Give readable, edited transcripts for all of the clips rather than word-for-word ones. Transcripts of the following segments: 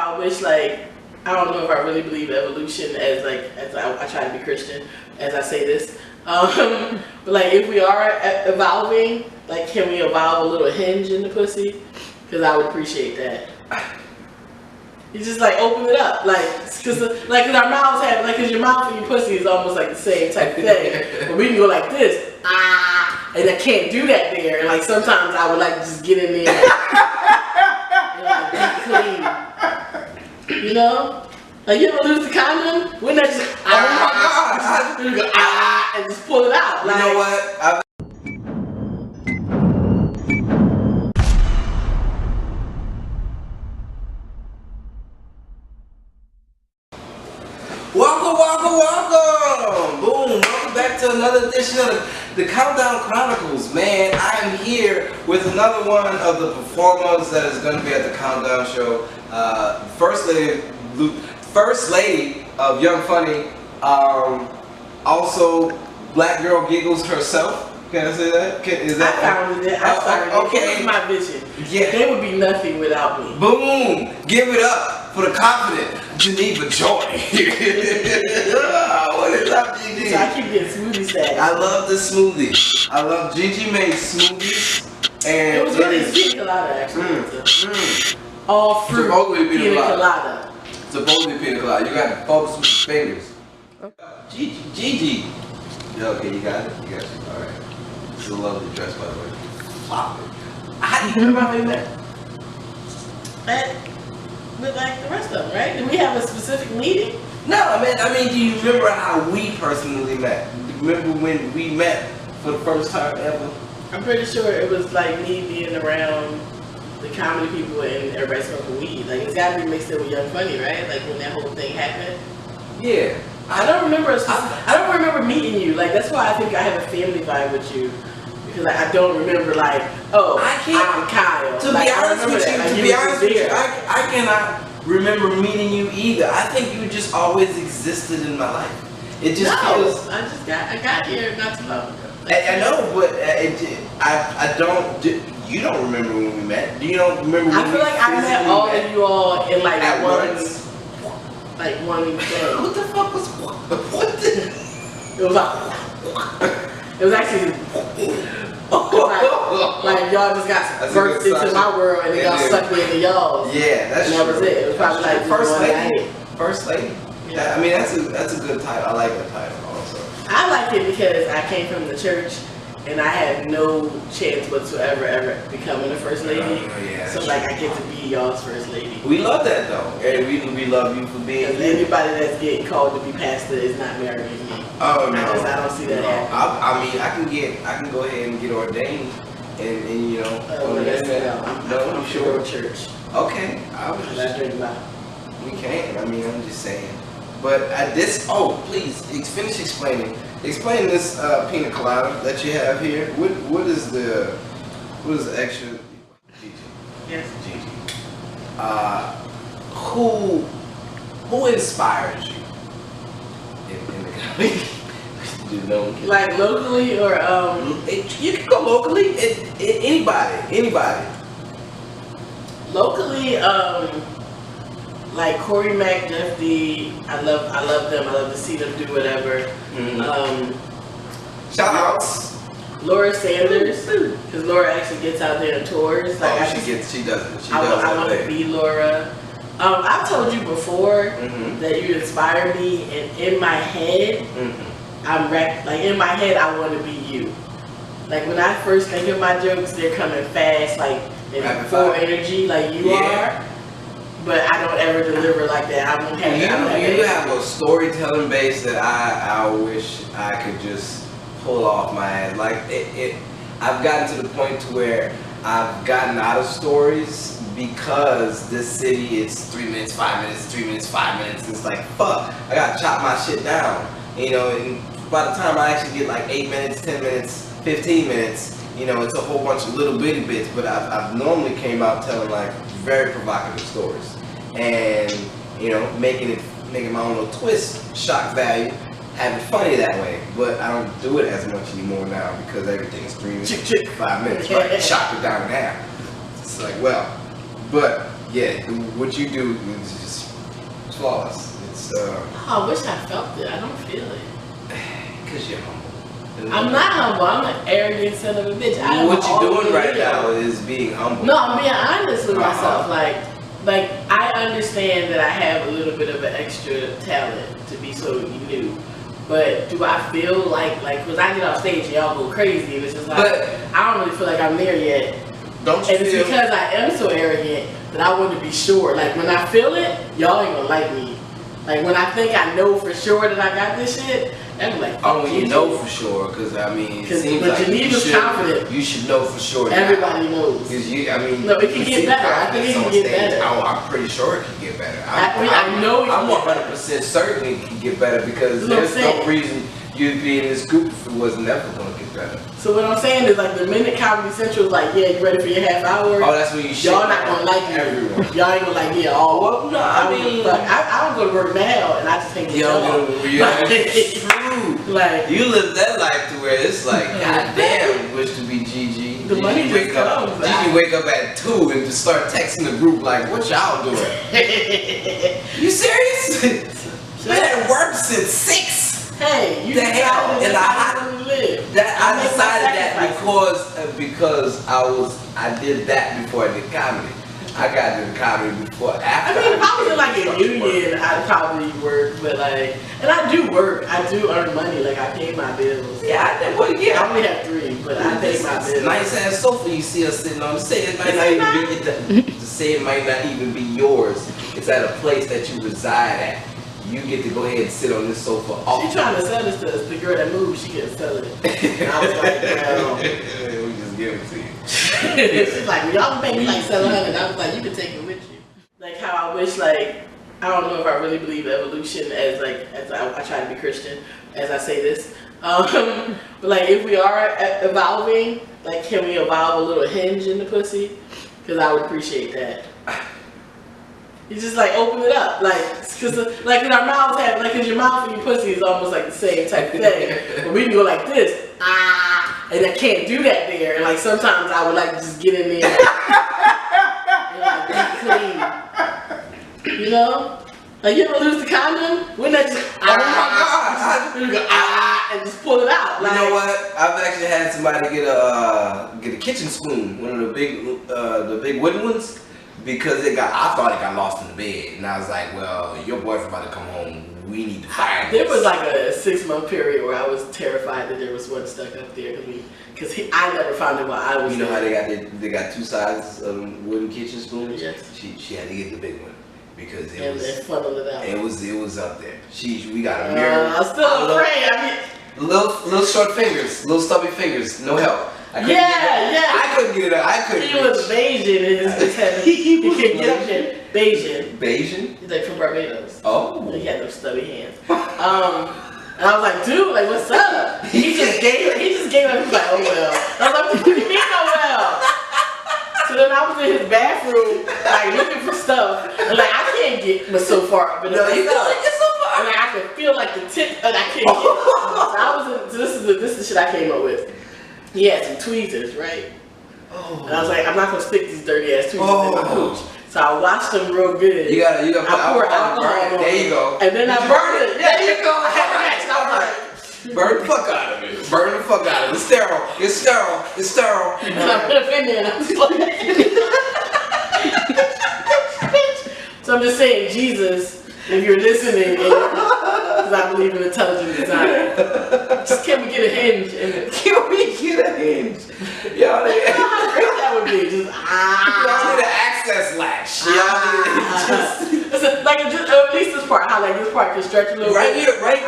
how I wish, like, I don't know if I really believe evolution as I try to be Christian as I say this. But like, if we are evolving, like, can we evolve a little hinge in the pussy? Because I would appreciate that. You just like open it up, like, cause our mouths have, like, cause your mouth and your pussy is almost like the same type of thing. But we can go like this, and I can't do that there. And like sometimes I would like to just get in there and like, be clean. You know, like, you ever lose the condom? Wouldn't that just you go and just pull it out? Like, you know what? Welcome! Boom! Welcome back to another edition of the Countdown Chronicles. Man, I am here with another one of the performers that is going to be at the Countdown show. First lady of Young Funny. Also, Black Girl Giggles herself. Can I say that? Is that? I found it. I started it. It was my vision. Yeah. They would be nothing without me. Boom! Give it up for the confident Geneva Joy. What is up, Gigi? So I keep getting smoothie stacks. I love the smoothie. I love Gigi made smoothies. And it was really pina colada, actually. All fruit pina colada. Supposed to be pina colada. You got to focus with your fingers. Gigi. Okay, you got it? You got it. Alright. This is a lovely dress, by the way. Wow. How do you remember how we met? But like the rest of them, right? Did we have a specific meeting? No, I mean, do you remember how we personally met? Do you remember when we met for the first time ever? I'm pretty sure it was like me being around the comedy people and everybody smoking weed. Like, it's gotta be mixed in with Young Funny, right? Like when that whole thing happened. Yeah. I don't remember. I don't remember meeting you. Like, that's why I think I have a family vibe with you. Because like, I don't remember like, oh, I'm Kyle. To be honest with you, I cannot remember meeting you either. I think you just always existed in my life. It just feels. I got here not too long ago. I know, but I don't. You don't remember when we met? Do you don't remember when I feel like I met all of you all in like at once. Like one day. What the fuck was what? It was like. It was actually like y'all just got birthed into my world and then y'all sucked me into y'all's. Yeah, that's true. That was it. It was probably like first lady. First lady. Yeah. I mean, that's a good title. I like that title also. I like it because I came from the church and I had no chance whatsoever ever becoming a first lady. Yeah, so like I get to be y'all's first lady. We love that though, and we love you for being. Anybody that's getting called to be pastor is not marrying me. Oh no, I don't see that happening. I mean, I can go ahead and get ordained, and you know. I'm sure of church. Okay, I was just thinking about. We can. I mean, I'm just saying. But this. Oh, please finish explaining. Explain this pina colada that you have here. What is the extra? Gigi. Yes, Gigi. Who inspires you in the comedy? Like locally or you can go locally. Anybody. Locally, like Corey Mack, Jeff D. I love them. I love to see them do whatever. Shout outs. Laura Sanders, because Laura actually gets out there and tours. Like she does it. I want to be Laura. I've told you before that you inspire me, and in my head, in my head, I want to be you. Like when I first think of my jokes, they're coming fast, like and full energy, like you are. But I don't ever deliver like that. I won't have you have a storytelling base that I wish I could just pull off my head. Like I've gotten to the point to where I've gotten out of stories because this city is 3 minutes, 5 minutes, 3 minutes, 5 minutes. It's like fuck, I gotta chop my shit down. You know, and by the time I actually get like 8 minutes, 10 minutes, 15 minutes, you know, it's a whole bunch of little bitty bits. But I've normally came out telling like very provocative stories, and you know, making my own little twist, shock value, have it funny that way. But I don't do it as much anymore now because everything is 3 minutes, 5 minutes, right? Chop it down in half. It's like, well, but Yeah, what you do is just flawless. It's I wish I felt it. I don't feel it. because you're humble. I'm not humble. I'm an arrogant son of a bitch. What you're doing right now is being humble. No, I'm being honest with myself. Like I understand that I have a little bit of an extra talent to be so new. But do I feel like when I get off stage, y'all go crazy, and it's just like I don't really feel like I'm there yet. Don't you and it's because I am so arrogant that I want to be sure. Like when I feel it, y'all ain't gonna like me. Like when I think I know for sure that I got this shit, I'm like, oh, you know for sure, because I mean, it seems like confident. You should know for sure. Everybody knows. Because I mean, no, it can get better. I think it can get better. I'm pretty sure it can get better. I know it I'm can 100% certain it can get better because there's no reason you'd be in this group if it was never going to get better. So what I'm saying is like the minute Comedy Central is like, yeah, you ready for your half hour? Oh, that's when you should. Y'all not gonna like me. Everyone. Y'all ain't gonna like me at all. Well, no, I mean, I don't go to work now, and I just think it's true. Like you live that life to where it's like, goddamn, wish to be Gigi. The money just comes. Gigi wake up at 2 and just start texting the group like, what y'all doing? You serious? Been at work since 6. Hey, you the hell, and I decided that because I did that before I did comedy. I got into comedy before. After I mean, if I was in like a union, I'd probably work, but like, and I do work. I do earn money. Like I pay my bills. Yeah, I only have 3, but I pay my bills. Nice ass sofa you see us sitting on. Say it might not even be say it might not even be yours. It's at a place that you reside at. You get to go ahead and sit on this sofa. She trying to sell this to us. The girl that moved, she couldn't sell it. And I was like, well, we just give it to you. She's like, y'all pay me like $700. I was like, you can take it with you. Like how I wish, like, I don't know if I really believe evolution as I try to be Christian as I say this. But like if we are evolving, like can we evolve a little hinge in the pussy? Because I would appreciate that. You just like open it up, cause in our mouths have cause your mouth and your pussy is almost like the same type of thing. But we can go like this, and I can't do that there. And like sometimes I would like just get in there and like be clean, you know? Like you ever lose the condom? Wouldn't that just oh my god? You go and just pull it out. Like, you know what? I've actually had somebody get a kitchen spoon, one of the big wooden ones. Because I thought it got lost in the bed, and I was like, well, your boyfriend about to come home, we need to find There was like a 6-month period where I was terrified that there was one stuck up there, because I never found it while I was You know there. how they got 2 sides of wooden kitchen spoons? Yes. She had to get the big one, because it funneled it out. It was up there. We got a mirror. I'm still afraid. Little short fingers, little stubby fingers, no help. I couldn't get it out. I couldn't. He was Bayesian in his head. He couldn't get up there. Bayesian? He's like from Barbados. Oh. He had those stubby hands. And I was like, dude, like, what's up? He just gave up. He was like, oh well. I was like, what do you mean, oh well? So then I was in his bathroom, like looking for stuff, and like I can't get so far up in the you feel like you're so far. And like, I could feel like the tip, and I can't get. So this is the shit I came up with. He had some tweezers, right? Oh. And I was like, I'm not gonna stick these dirty ass tweezers in my cooch. So I washed them real good. You gotta I pour alcohol on there you go. And then I burned it. There you go. Burn the fuck out of it. Burn the fuck out of it. It's sterile. It's sterile. It's sterile. And I put it in there and I was like, so I'm just saying, Jesus, if you're listening, because I believe in intelligent design, just can we get a hinge? Can we get a hinge? Y'all need how great that would be. Just y'all need an access latch. Y'all need at least this part. How like this part can stretch a little right bit. here, right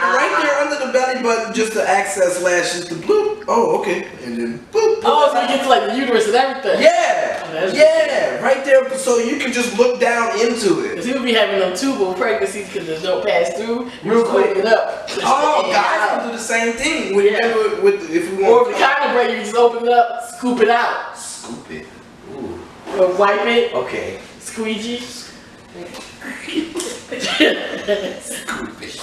there under the belly button, just the access latch, just the bloop. Oh, okay, and then boop. Oh, so you get to like the uterus and everything. Yeah, right there, so you can just look down into it. Because he would be having them tubal pregnancies because there's no pass through. Real quick. Open it up. Oh, guys can do the same thing. If we want. Or the kind of break, you just open it up, scoop it out. Scoop it. Ooh. Or wipe it. Okay. Squeegee. Scoop it.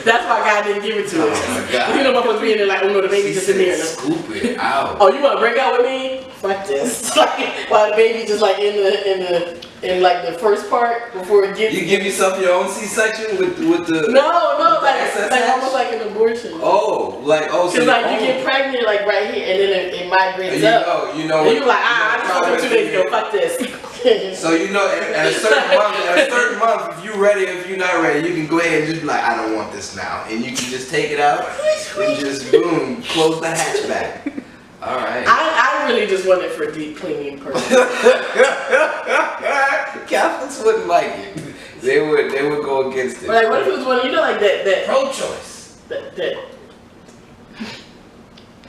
That's why God didn't give it to us. Oh my God. You know, motherfuckers being there like, oh no, the baby's just in there. Scoop it out. Oh, you want to break out with me? Fuck this. Like, while the baby just like in the in like the first part before it gets. You give yourself your own C-section with the. No, with like the almost like an abortion. Oh, because so like you get pregnant like right here, and then it migrates up. You know. And you're like, I just fucked him 2 days ago. Fuck this. So you know, at a certain month, if you're ready, if you're not ready, you can go ahead and just be like, I don't want this now, and you can just take it out and just boom, close the hatchback. All right. I really just want it for deep cleaning purposes. Catholics wouldn't like it. They would go against it. But like, what if it was one, like that pro-choice? That.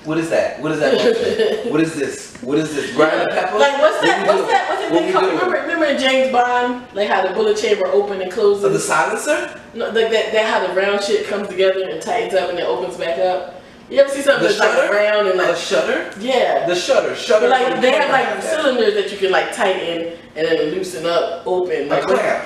What is that? What is that? What is this? What is this? Grind pepper? Like what's that thing called? Remember in James Bond, like how the bullet chamber open and closes? The silencer? No, like that how the round shit comes together and tightens up and then opens back up. You ever see something that's like round and like a shutter? Yeah. The shutter. But like they have like cylinders that you can like tighten and then loosen up, open. Like a clamp.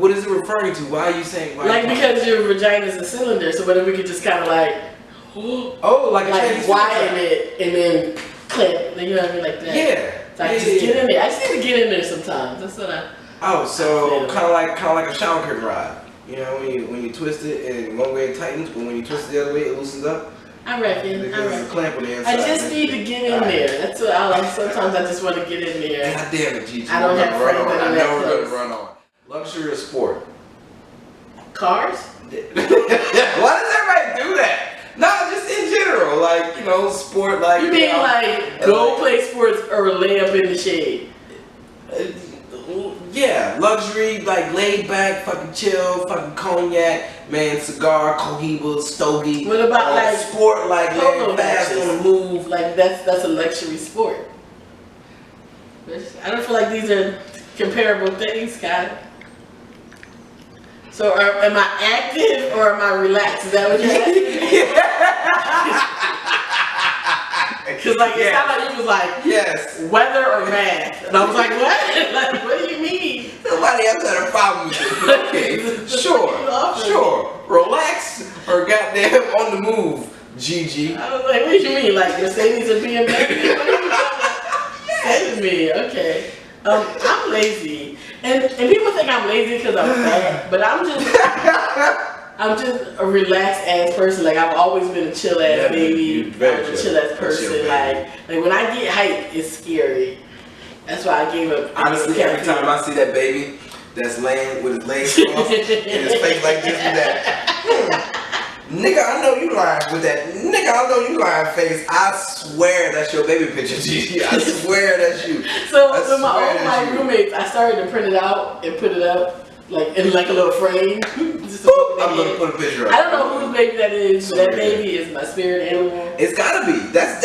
What is it referring to? Why are you saying? Because your vagina is a cylinder, so whether we could just kind of like. Like widen it and then clamp. You know what I mean, like that. Yeah. So I just get in there. I just need to get in there sometimes. That's what I. Oh, so kind of like a shower curtain rod. You know, when you twist it and one way it tightens, but when you twist it the other way, it loosens up. I reckon. There's a clamp on the inside. I just need to get in there. That's what I like. Sometimes I just want to get in there. God damn it, Gigi. I don't have friends that are that close. Run on. Luxury or sport? Cars? Why does everybody do that? No, just in general, like, sport, like. You mean like go play sports or lay up in the shade? Yeah, luxury, like laid back, fucking chill, fucking cognac, man, cigar, cohiba, stogie. What about like sport, like polo fast matches? on the move? Like that's a luxury sport. I don't feel like these are comparable things, Scott. So am I active or am I relaxed? Is that what you're asking? Because like it sounded like you was like yes, weather or math, and I was like what? Like what do you mean? Somebody else had a problem with it. Okay, sure. Relax or goddamn on the move, Gigi. I was like, what do you mean? Like Mercedes and BMW? What are you saying to me? Okay. I'm lazy, and people think I'm lazy because I'm fat, but I'm just a relaxed ass person. Like I've always been a chill ass baby. I'm a chill ass person. Like when I get hyped, it's scary. That's why I gave up. Honestly, every time I see that baby that's laying with his legs crossed and his face like this with that. Nigga, I know you lying with that. Nigga, I know you lying face. I swear that's your baby picture, Gigi. I swear that's you. So with my roommates, I started to print it out and put it up like in like a little frame. I'm gonna put a picture up. I don't know whose baby that is, but that baby is my spirit animal. It's gotta be. That's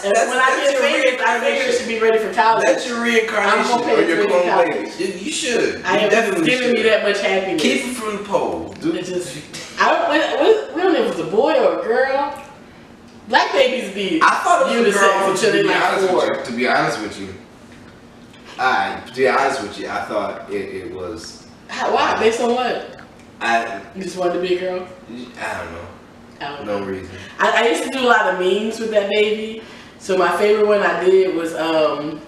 when I get famous, I figure it should be ready for college. That's your reincarnation or your clone baby. You should. It's giving me that much happiness. Keep it from the pole, dude. We don't know if it's a boy or a girl. Black babies be I thought it was a girl until they like 4. To be honest with you, I thought it was. Why? Based on what? You just wanted to be a girl? I don't know. No reason. I used to do a lot of memes with that baby. So my favorite one I did was cause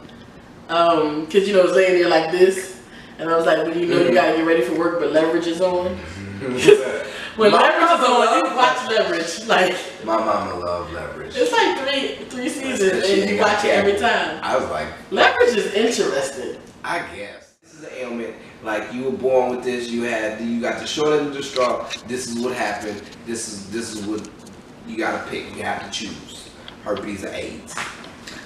it was laying there like this, and I was like, well, you gotta get ready for work, but leverage is on. When leverage is on, you watch leverage. Like my mama loved leverage. It's like three seasons, and you watch it every time. I was like, leverage is interesting. I guess this is an ailment. Like you were born with this. You got the short end of the straw. This is what happened. This is what you gotta pick. You have to choose. Herpes or AIDS.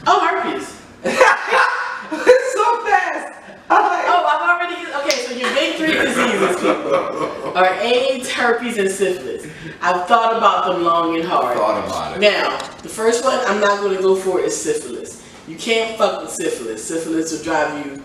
Oh, herpes. It's so fast. I've already. Okay, so your big 3 diseases, people, are AIDS, herpes, and syphilis. I've thought about them long and hard. Thought about it. Now, the first one I'm not going to go for is syphilis. You can't fuck with syphilis. Syphilis will drive you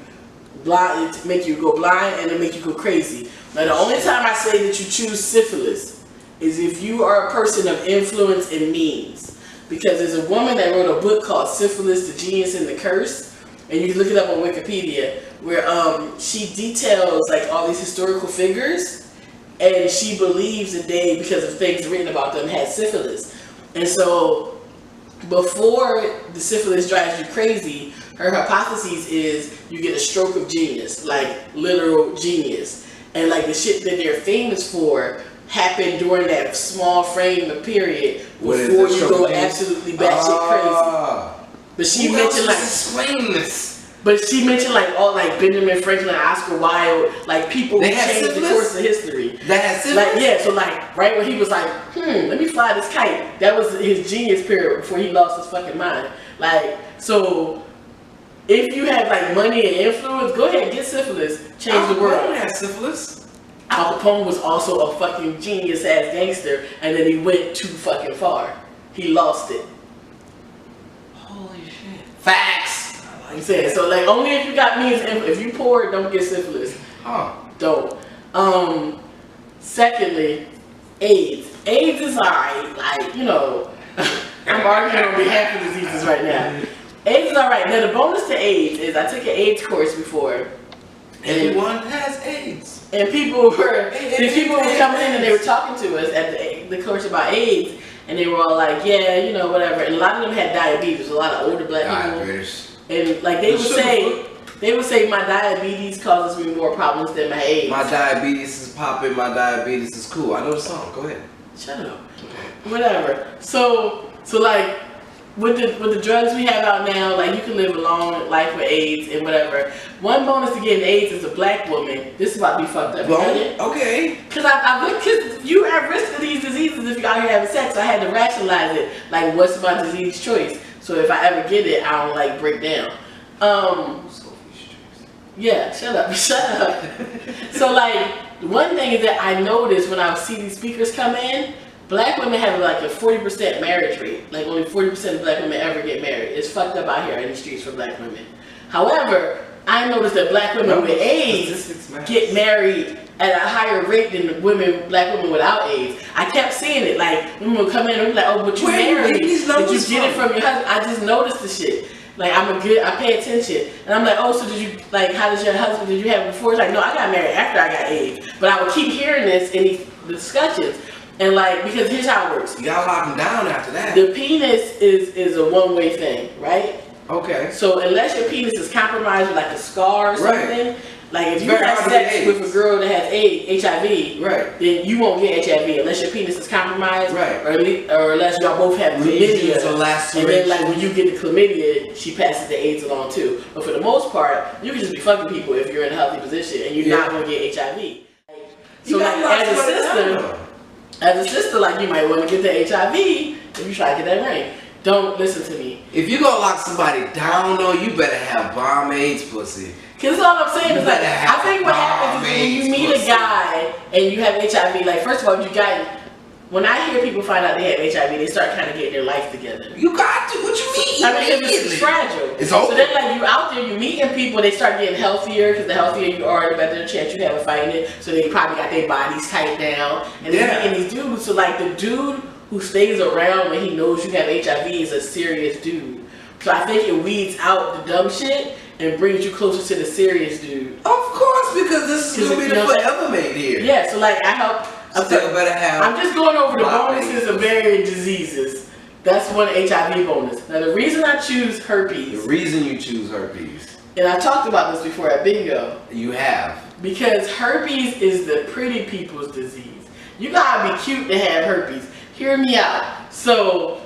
blind, make you go blind, and it'll make you go crazy. Now, the only time I say that you choose syphilis is if you are a person of influence and means. Because there's a woman that wrote a book called Syphilis, the Genius, and the Curse. And you can look it up on Wikipedia, where she details like all these historical figures, and she believes that they, because of things written about them, had syphilis. And so before the syphilis drives you crazy, Her hypothesis is you get a stroke of genius, like literal genius. And like the shit that they're famous for happened during that small frame of period before you go absolutely batshit crazy. But she mentioned like explain this. But she mentioned like all like Benjamin Franklin, Oscar Wilde, like people who changed the course of history. That had syphilis? Like yeah, so like right when he was like, let me fly this kite. That was his genius period before he lost his fucking mind. Like so, if you have like money and influence, go ahead and get syphilis. Change the world. Al Capone had syphilis. Al Capone was also a fucking genius ass gangster, and then he went too fucking far. He lost it. Holy shit. Facts. I'm saying so like only if you got means. If you poor, don't get syphilis. Don't. Secondly, AIDS. AIDS is alright. Like you know, I'm arguing on behalf of diseases right now. AIDS is alright. Now the bonus to AIDS is I took an AIDS course before. Everyone has AIDS. And people were coming in and they were talking to us at the course about AIDS, and they were all like, yeah, you know, whatever. And a lot of them had diabetes. A lot of older black people. And like they would say my diabetes causes me more problems than my AIDS. My diabetes is popping. My diabetes is cool. I know the song. Go ahead. Shut up. Okay. Whatever. So like with the drugs we have out now, like you can live a long life with AIDS and whatever. One bonus to getting AIDS as a black woman. This is about to be fucked up. Okay. Because you at risk of these diseases if you're out here having sex. So I had to rationalize it. Like what's my disease choice? So if I ever get it, I don't like break down. Yeah, shut up. So like, one thing is that I noticed when I see these speakers come in, black women have like a 40% marriage rate. Like only 40% of black women ever get married. It's fucked up out here in the streets for black women. However, I noticed that black women with AIDS get married at a higher rate than black women without AIDS. I kept seeing it. Like women would come in and be like, "Oh, but you married? Did you get it from your husband?" I just noticed the shit. Like I pay attention, and I'm like, "Oh, so did you like? How does your husband? Did you have it before?" It's like, "No, I got married after I got AIDS." But I would keep hearing this in these discussions, and like because here's how it works. You gotta lock them down after that. The penis is a one-way thing, right? Okay. So unless your penis is compromised with like a scar or something. Like if you have sex with a girl that has HIV, then you won't get HIV unless your penis is compromised, or unless y'all both have chlamydia. And then like when you get the chlamydia, she passes the AIDS along too. But for the most part, you can just be fucking people if you're in a healthy position and you're not gonna get HIV. So like as a sister, like you might want to get the HIV if you try to get that ring. Don't listen to me. If you gonna lock somebody down, though, you better have bomb AIDS pussy. Cause all I'm saying is like, I think what happens is when you meet a guy and you have HIV, like first of all, when I hear people find out they have HIV, they start kind of getting their life together. You got to, what you mean? I mean, it's fragile. It's over. So then like you out there, you meeting people, they start getting healthier, because the healthier you are, the better the chance you have of fighting it. So they probably got their bodies tight down. And they're meeting these dudes, so like the dude who stays around when he knows you have HIV is a serious dude. So I think it weeds out the dumb shit and brings you closer to the serious dude. Of course, because this is gonna be the forever mate here. Yeah, so like I help. I'm just going over the bonuses of various diseases. That's one HIV bonus. Now the reason I choose herpes. The reason you choose herpes. And I talked about this before at bingo. You have. Because herpes is the pretty people's disease. You gotta be cute to have herpes. Hear me out. So.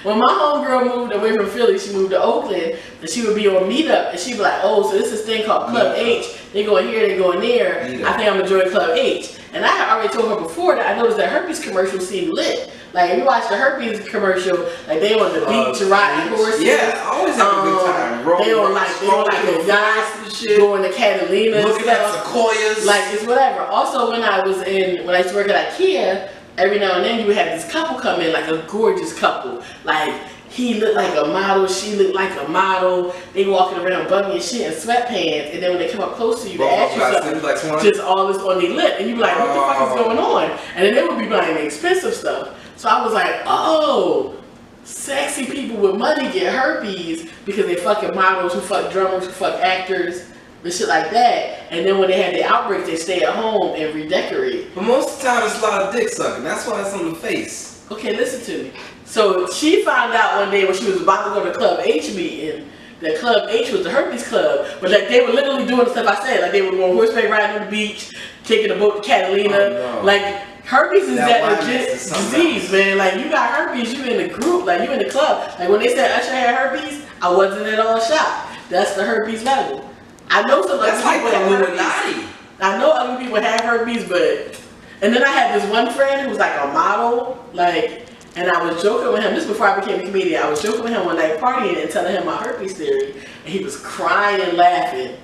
When my homegirl moved away from Philly, she moved to Oakland, and she would be on Meetup, and she'd be like, "Oh, so this is this thing called Club H. They go in here, they go in there. I think I'm gonna join Club H." And I had already told her before that I noticed that herpes commercials seem lit. Like if you watch the herpes commercial, like they on the beach riding horses. Yeah, I always have a good time. They on like the yachts, going to Catalina, looking at sequoias. Like it's whatever. Also, when I used to work at IKEA. Every now and then you would have this couple come in, like a gorgeous couple. Like he looked like a model, she looked like a model. They walking around buggy and shit in sweatpants, and then when they come up close to you, they ask you something, just all this on their lip, and you be like, "What the fuck is going on?" And then they would be buying the expensive stuff. So I was like, "Oh, sexy people with money get herpes because they fucking models who fuck drummers who fuck actors." And shit like that, and then when they had the outbreak, they stay at home and redecorate. But most of the time, it's a lot of dick sucking. That's why it's on the face. Okay, listen to me. So she found out one day when she was about to go to Club H meeting that Club H was the herpes club, but like they were literally doing the stuff I said. Like they were going horseback riding on the beach, taking a boat to Catalina. Oh, no. Like herpes is that legit disease, man. Like you got herpes, you in the group, like you in the club. Like when they said Usher had herpes, I wasn't at all shocked. That's the herpes level. I know some other people have herpes. I know other people have herpes, but and then I had this one friend who was like a model, like. And I was joking with him, this is before I became a comedian, I was joking with him one night partying and telling him my herpes theory, and he was crying and laughing.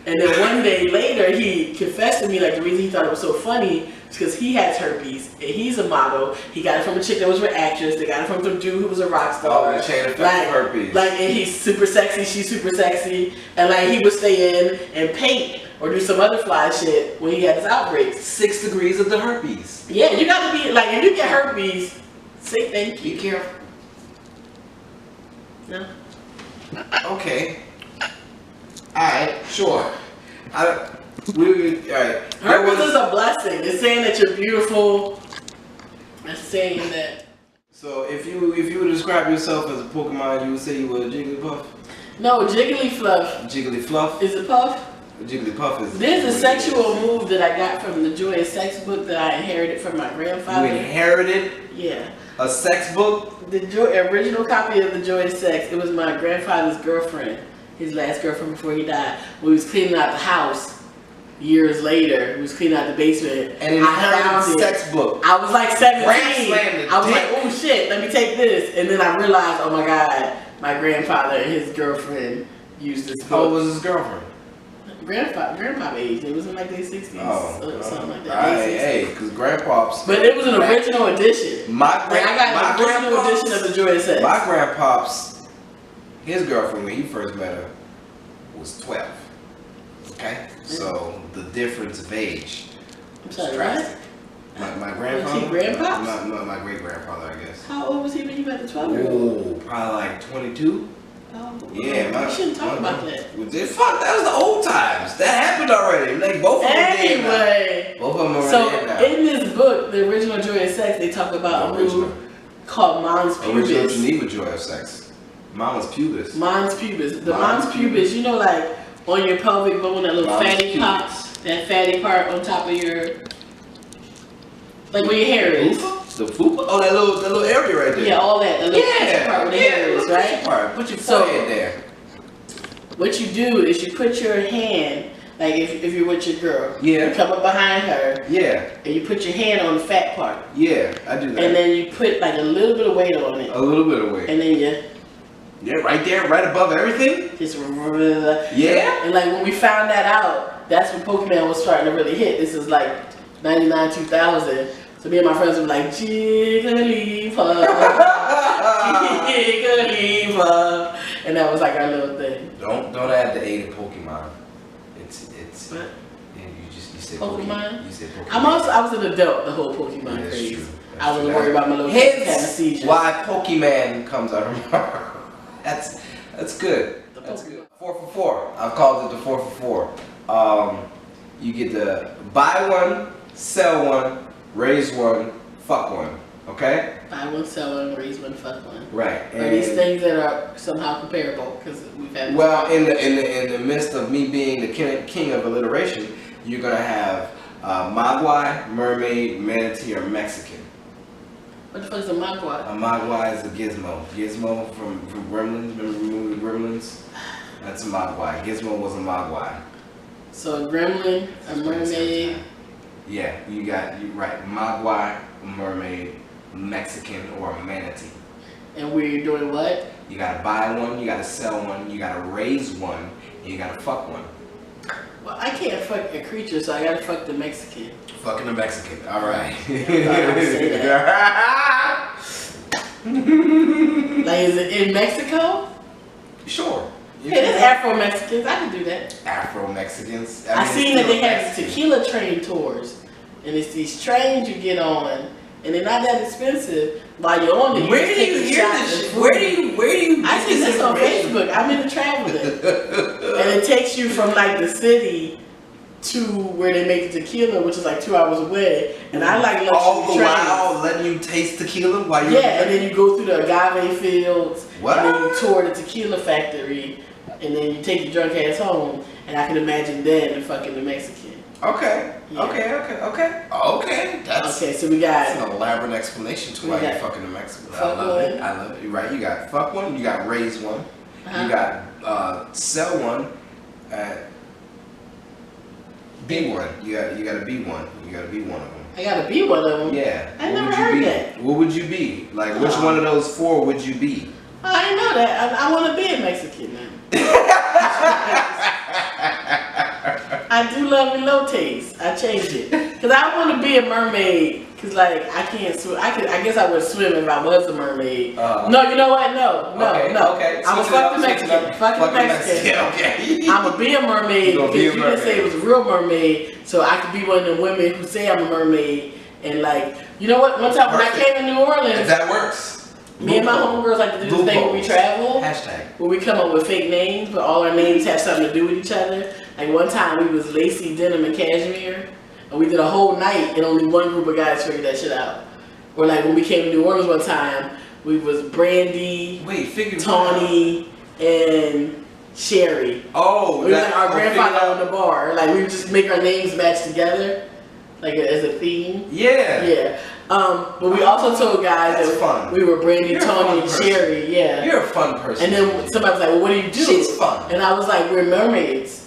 And then one day later, he confessed to me like the reason he thought it was so funny is because he has herpes, and he's a model. He got it from a chick that was an actress, they got it from some dude who was a rock star. Oh, the chain effect of herpes. Like, and he's super sexy, she's super sexy, and like he would stay in and paint or do some other fly shit when he had his outbreaks. 6 degrees of the herpes. Yeah, you gotta be, like, if you get herpes, say thank you. Be careful. No. Okay. Alright, sure. Alright. Herpes is a blessing. It's saying that you're beautiful. It's saying that. So if you would describe yourself as a Pokemon, you would say you were a Jigglypuff? No, Jigglyfluff. Jigglyfluff? Is it Puff? Jigglypuff is. There's a sexual move that I got from the Joy of Sex book that I inherited from my grandfather. You inherited? Yeah. A sex book? The original copy of the Joy of Sex. It was my grandfather's girlfriend, his last girlfriend before he died. When he was cleaning out the house years later, he was cleaning out the basement. And I found the sex book. I was like 17. I was dick. like, oh shit, let me take this. And then I realized, oh my god, my grandfather and his girlfriend used this book. How old was his girlfriend? Grandpa age. It was in like their 60s or something like that. Hey, because grandpops. But it was an original edition. I got an original edition of the Joy of Sex. My grandpops, his girlfriend when he first met her was 12. Okay, so the difference of age. I'm sorry, what? My grandfather. Was he grandpops? My great grandfather, I guess. How old was he when you met the 12-year-old? Oh, probably like 22. Oh, yeah, you shouldn't talk about that. Fuck, that was the old times. That happened already. Like both of them dead now. Both of them are dead now. In this book, the original Joy of Sex, they talk about a move called Mons Pubis. Original Geneva Joy of Sex. Mons Pubis. Mons Pubis. The Mons Pubis, you know, like on your pelvic bone, that little fatty part, that fatty part on top of your, like where your hair is. The fupa? Oh, that little area right there. Yeah, all that. The little part where the hair is, right? Put your forehead there. What you do is you put your hand, like if you're with your girl, yeah, you come up behind her, yeah, and you put your hand on the fat part. Yeah, I do that. And then you put like a little bit of weight on it. A little bit of weight. And then you. Yeah, right there, right above everything. Just yeah. And like when we found that out, that's when Pokemon was starting to really hit. This is like 99, 2000. So me and my friends were like, Jigglypuff, Jigglypuff, and that was like our little thing. Don't add the A to Pokemon. It's. What? Yeah, you said Pokemon. You said Pokemon. I was an adult. The whole Pokemon craze. I wasn't worried about my little Hence why Pokemon comes out of my mouth. That's good. That's good. 4 for 4. I've called it the 4 for 4. You get the buy one, sell one, raise one, fuck one. Okay? Buy one, sell one, raise one, fuck one. Right. Are these things that are somehow comparable? Because we've had. Well, in the midst of me being the king of alliteration, you're gonna have Mogwai, mermaid, manatee, or Mexican. What the fuck is a Mogwai? A Mogwai is a gizmo. Gizmo from Gremlins. Remember the movie Gremlins? That's a Mogwai. Gizmo was a Mogwai. So a gremlin, a mermaid. Yeah, you right. Mogwai, a mermaid, Mexican, or a manatee. And we're doing what? You gotta buy one, you gotta sell one, you gotta raise one, and you gotta fuck one. Well, I can't fuck a creature, so I gotta fuck the Mexican. Fucking the Mexican. All right. Like, is it in Mexico? Sure. Yeah, there's Afro-Mexicans. I can do that. Afro-Mexicans? I seen that they have tequila train tours. And it's these trains you get on, and they're not that expensive. While you're on it, where do you hear this? Where do you I see this on Facebook. I'm into traveling. And it takes you from like the city to where they make tequila, which is like 2 hours away. And I like luxury all the trains. while letting you taste tequila while you're and then you go through the agave fields. What? And then you tour the tequila factory. And then you take your drunk ass home. And I can imagine that and fucking the Mexican. Okay. Yeah. Okay. That's so we got an elaborate explanation to why you're fucking the Mexican. I love it. You're right. You got fuck one. You got raise one. You got sell one. Be one. You got to be one. You got to be one of them. I got to be one of them. Yeah. I never heard that. What would you be? Like, which one of those 4 would you be? I didn't know that. I want to be a Mexican now. I do love elotes. I changed it because I want to be a mermaid. Cause like I can't swim. I guess I would swim if I was a mermaid. No, you know what? No. Okay. I'm a fucking Mexican. Fucking Mexican. Okay. I'm gonna be a mermaid because you didn't say it was a real mermaid, so I could be one of the women who say I'm a mermaid. And like, you know what? One time when I came to New Orleans, that works. Me and my homegirls like to do this thing where we travel. Hashtag. Where we come up with fake names, but all our names have something to do with each other. Like one time we was Lacey, Denim, and Cashmere. And we did a whole night and only one group of guys figured that shit out. Or like when we came to New Orleans one time, we was Brandy, Tawny, and Sherry. Oh, we was like our grandfather on the bar. Like we would just make our names match together. Like as a theme. Yeah. But we also told guys that fun. We were Brandy, Tawny, and Sherry. Yeah. You're a fun person. And then somebody was like, well, what do you do? She's fun. And I was like, we're mermaids.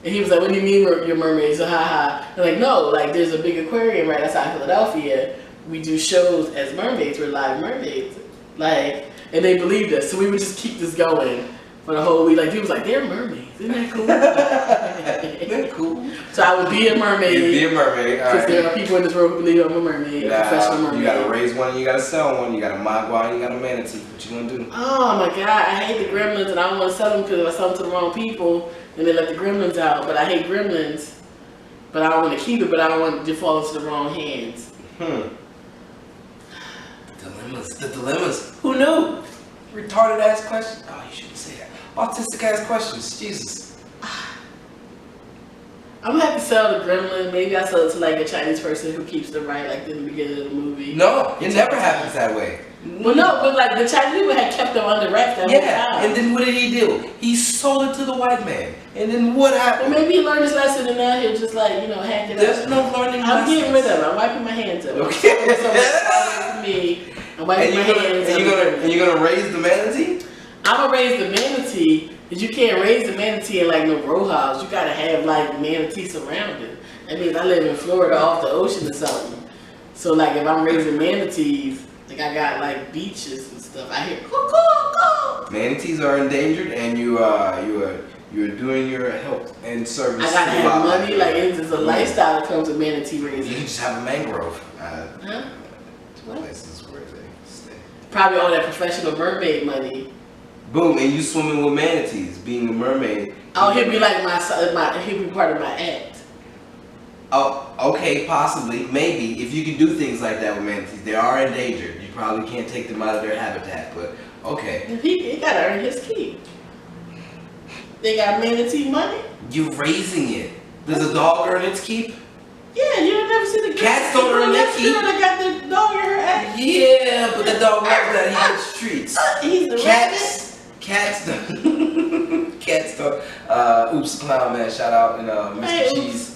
And he was like, what do you mean you're mermaids? So haha. I'm like, no, like there's a big aquarium right outside Philadelphia. We do shows as mermaids. We're live mermaids. Like, and they believed us. So we would just keep this going for the whole week. Like, dude was like, they're mermaids. Isn't that cool? They're cool. So I would be a mermaid. You'd be a mermaid. Because there are people in this world who believe I'm a mermaid, a professional mermaid. You gotta raise one, you gotta sell one, you got a magua, and you got a manatee. What you gonna do? Oh my god, I hate the gremlins and I don't want to sell them because if I sell them to the wrong people, then they let the gremlins out. But I hate gremlins. But I don't want to keep it, but I don't want it to fall into the wrong hands. The dilemmas. Who knew? Retarded ass questions. Oh, you shouldn't say that. Autistic ass questions. Jesus. I'm gonna have to sell the gremlin. Maybe I sell it to like a Chinese person who keeps the right, like in the beginning of the movie. No, it never happens that way. Well, no, but like the Chinese people had kept them under wraps that whole time. And then what did he do? He sold it to the white man. And then what happened? Well, maybe he learned his lesson and now he'll just like, hack it up. There's no learning I'm getting rid of it. I'm wiping my hands up. Okay. For me. I'm wiping my hands up. And you're gonna raise the manatee? I'm gonna raise the manatee. Because you can't raise the manatee in like no row house. You gotta have like manatee surrounded. That means I live in Florida off the ocean or something. So like if I'm raising manatees, like I got like beaches and stuff. I hear coo. Manatees are endangered, and you're doing your help and service. I gotta have money. Like it's a lifestyle that comes with manatee raising. You can just have a mangrove. What? Places where they stay. Probably all that professional mermaid money. Boom, and you swimming with manatees, being a mermaid. Oh, he'll be like he'll be part of my act. Oh, okay, possibly, maybe. If you can do things like that with manatees, they are endangered. You probably can't take them out of their habitat, but okay. He gotta earn his keep. They got manatee money. You're raising it. Does a dog earn its keep? Yeah, you don't never see the cats don't earn their keep. Girl that got the dog in her act. Yeah, but the dog loves that. He gets treats. He's the Cats don't. Cats don't. Oops, Clown Man, shout out, and Mr. Cheese.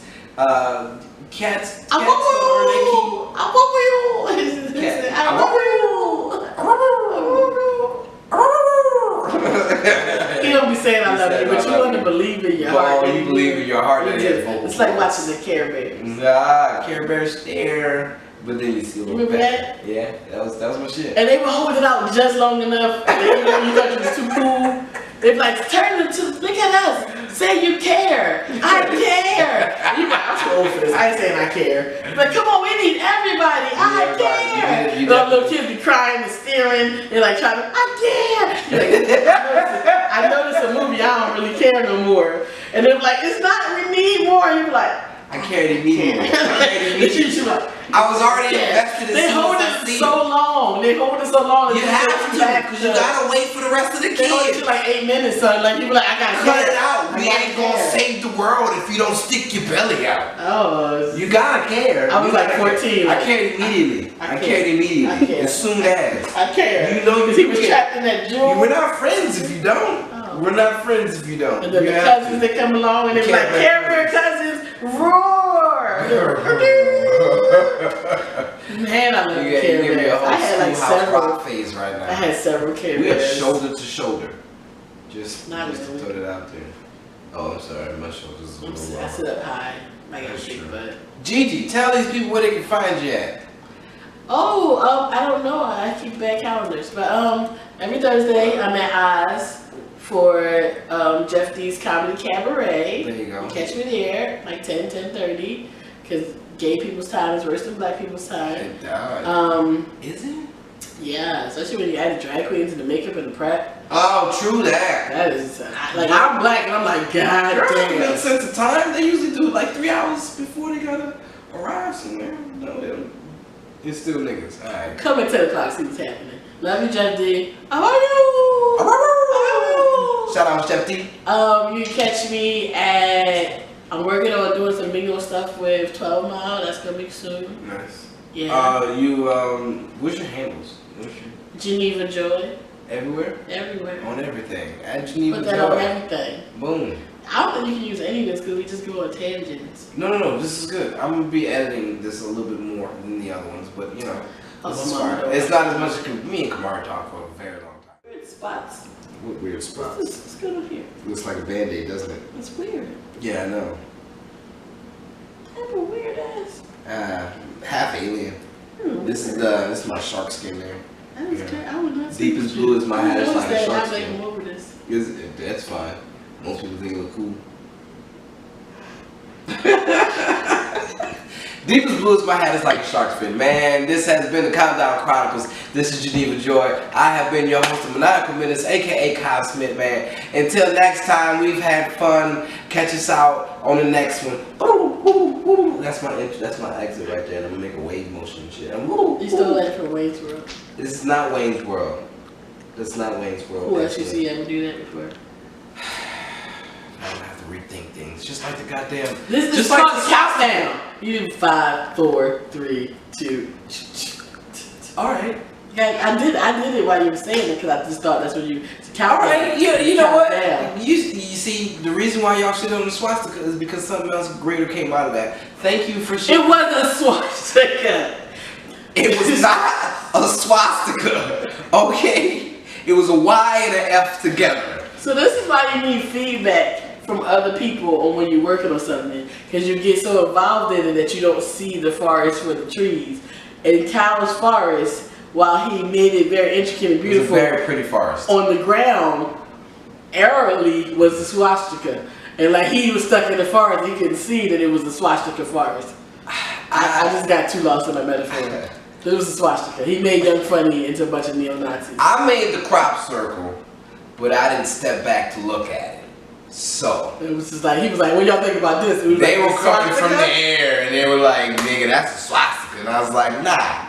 Cats don't earn their keep. I love you. He don't be saying I love you, but you want to believe in your heart. Oh, you believe in your heart. It's like watching the Care Bears. Nah, Care Bears stare. But then you see a little remember that? Yeah, that was my shit. And they would hold it out just long enough. And then, you thought it was too cool. They'd be like, turn it to, look at us. Say you care. I care. You like, I'm too old for this. I ain't saying I care. But come on, we need everybody. I care. The little kids be crying and staring and like trying to, I care. Like, I noticed a movie, I don't really care no more. And they're like, it's not, we need more. And you're like, I carried immediately. I was already invested in They hold it so long. They hold it so long. You have to, because you gotta wait for the rest of the kids. They hold it to like 8 minutes, so like you be like, I gotta cut it out. We ain't gonna save the world if you don't stick your belly out. Oh, you gotta care. I was like 14. I carried immediately. I carried immediately. As soon as. I cared. You know, because he was trapped in that jewel. We're not friends if you don't. Oh. We're not friends if you don't. And then the cousins that come along and they're like, Care Bear cousins, roar! Man, I love Care Bears. I had like several phase right now. I had several Care Bears. We are shoulder to shoulder. Just to throw it out there. Oh, I'm sorry, my shoulders. I sit up high. I got a big butt. Gigi, tell these people where they can find you at. Oh, I don't know. I keep bad calendars, but every Thursday I'm at Oz for Jeff D's Comedy Cabaret. There you go. You catch me there like 10:30, because gay people's time is worse than black people's time. It does. Is it? Yeah, especially when you add the drag queens and the makeup and the prep. Oh, true that. That is like I'm black and I'm like, God damn. Makes sense of time. They usually do it like 3 hours before they gotta arrive somewhere. No, they don't. It's still niggas. All right. Come at 10 o'clock, see what's happening. Love you, Jeff D. How are you? How are you? Shout out, Jeff D. You can catch me at. I'm working on doing some bingo stuff with 12 Mile. That's coming soon. Nice. Yeah. What's your handles? Geneva Joy. Everywhere? Everywhere. On everything. At Geneva Joy. Put that on everything. Boom. I don't think you can use any of this because we just go on tangents. No. This is good. I'm gonna be editing this a little bit more than the other ones, but you know, this is fine. It's not as much as me and Kamara talk for a very long time. Weird spots. What weird spots? What's going on here? Looks like a Band-Aid, doesn't it? It's weird. Yeah, I know. Have a weird ass. Half alien. This is my shark skin there. That is crazy. I would not see Deep as blue as my hair. Like a shark skin. I'm over this. That's fine. Most people think it look cool. Deep as blue as my hat is like a shark's fin. Man, this has been the Countdown Chronicles. This is Geneva Joy. I have been your host of Maniacal Minutes, aka Kyle Smith, man. Until next time, we've had fun. Catch us out on the next one. That's my exit right there. And I'm gonna make a wave motion and shit. You stole that from Wayne's World. This is not Wayne's World. This is not Wayne's World. Who else you see ever do that before? I don't have to rethink things. Just like the goddamn. This is like the countdown. You do 5, 4, 3, 2. All right. Yeah, I did it while you were saying it because I just thought that's what you count. All right. You know what? You see, the reason why y'all shit on the swastika is because something else greater came out of that. Thank you for shit. It wasn't a swastika. It was not a swastika. Okay. It was a Y and an F together. So this is why you need feedback from other people on when you're working on something, because you get so involved in it that you don't see the forest for the trees. And Kyle's forest, while he made it very intricate and beautiful, it was a very pretty forest. On the ground, aerially was the swastika, and like he was stuck in the forest, he couldn't see that it was the swastika forest. I just got too lost in my metaphor. It was a swastika. He made Young Funny into a bunch of neo-Nazis. I made the crop circle, but I didn't step back to look at it. So it was just like, he was like, what y'all think about this? They were coming from the air and they were like, nigga, that's a swastika. And I was like, nah.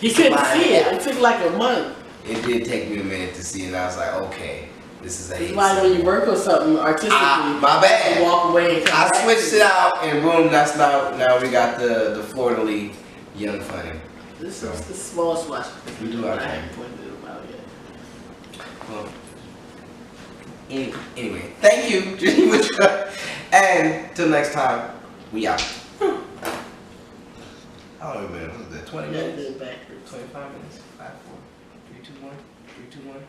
He couldn't see it. It took like a month. It did take me a minute to see it, and I was like, okay, this is a why when you work on something artistically, my bad. You walk away and come I switched it out, and boom, that's now we got the Florida League Young Funny. This is the small swastika. We do our thing. I haven't pointed it out yet. Well, anyway, thank you, Geneva. And till next time, we out. I don't know, man. What was that? 20 minutes? 25 minutes? 5, 4, 3, 2, 1. 3, 2, 1.